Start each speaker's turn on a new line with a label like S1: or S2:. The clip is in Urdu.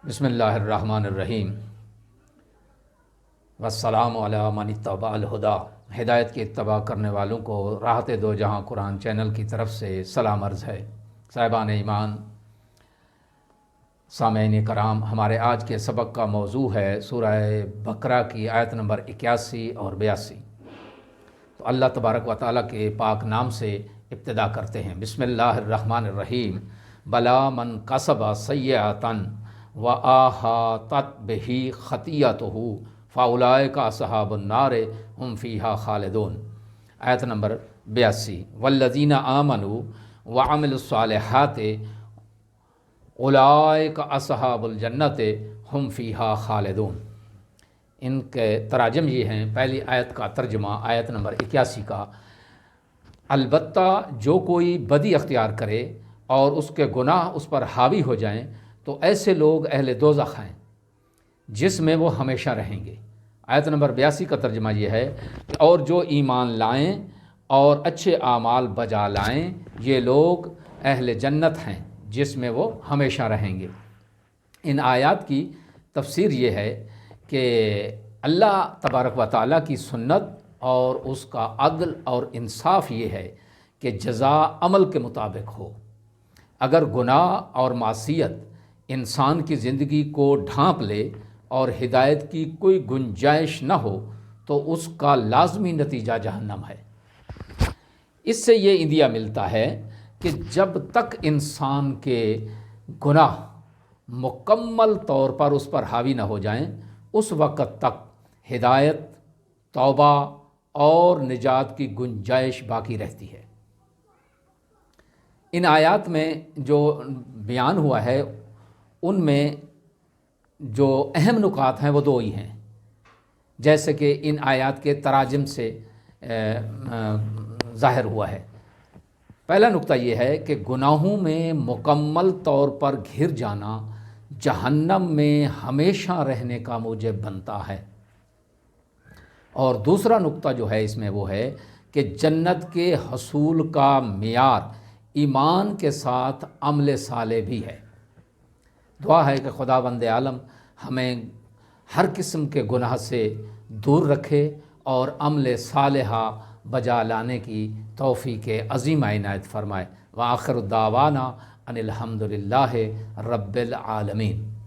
S1: بسم اللہ الرحمن الرحیم والسلام علی من اتبع الہدا۔ ہدایت کی اتباع کرنے والوں کو راحت دو جہاں قرآن چینل کی طرف سے سلام عرض ہے۔ صاحبان ایمان، سامعین کرام، ہمارے آج کے سبق کا موضوع ہے سورہ بقرہ کی آیت نمبر 81 اور 82۔ تو اللہ تبارک و تعالیٰ کے پاک نام سے ابتدا کرتے ہیں۔ بسم اللہ الرحمن الرحیم۔ بلا من کسب سیئۃ وآحاطت بہ خطیئتہ فاولئک اصحاب النار ھم فیہا خالدون۔ آیت نمبر 82۔ والذین آمنوا وعملوا الصالحات اولئک اصحاب الجنۃ ھم فیہا خالدون۔ ان کے تراجم یہ ہیں۔ پہلی آیت کا ترجمہ آیت نمبر 81 کا، البتہ جو کوئی بدی اختیار کرے اور اس کے گناہ اس پر حاوی ہو جائیں تو ایسے لوگ اہل دوزخ ہیں جس میں وہ ہمیشہ رہیں گے۔ آیت نمبر 82 کا ترجمہ یہ ہے کہ اور جو ایمان لائیں اور اچھے اعمال بجا لائیں یہ لوگ اہل جنت ہیں جس میں وہ ہمیشہ رہیں گے۔ ان آیات کی تفسیر یہ ہے کہ اللہ تبارک و تعالیٰ کی سنت اور اس کا عدل اور انصاف یہ ہے کہ جزا عمل کے مطابق ہو۔ اگر گناہ اور معصیت انسان کی زندگی کو ڈھانپ لے اور ہدایت کی کوئی گنجائش نہ ہو تو اس کا لازمی نتیجہ جہنم ہے۔ اس سے یہ عندیہ ملتا ہے کہ جب تک انسان کے گناہ مکمل طور پر اس پر حاوی نہ ہو جائیں اس وقت تک ہدایت، توبہ اور نجات کی گنجائش باقی رہتی ہے۔ ان آیات میں جو بیان ہوا ہے ان میں جو اہم نکات ہیں وہ دو ہی ہیں، جیسے کہ ان آیات کے تراجم سے ظاہر ہوا ہے۔ پہلا نکتہ یہ ہے کہ گناہوں میں مکمل طور پر گھر جانا جہنم میں ہمیشہ رہنے کا موجب بنتا ہے، اور دوسرا نکتہ جو ہے اس میں وہ ہے کہ جنت کے حصول کا معیار ایمان کے ساتھ عمل صالح بھی ہے۔ دعا ہے کہ خداوند عالم ہمیں ہر قسم کے گناہ سے دور رکھے اور عمل صالحہ بجا لانے کی توفیق عظیم عنایت فرمائے۔ وآخر دعوانا ان الحمد للہ رب العالمین۔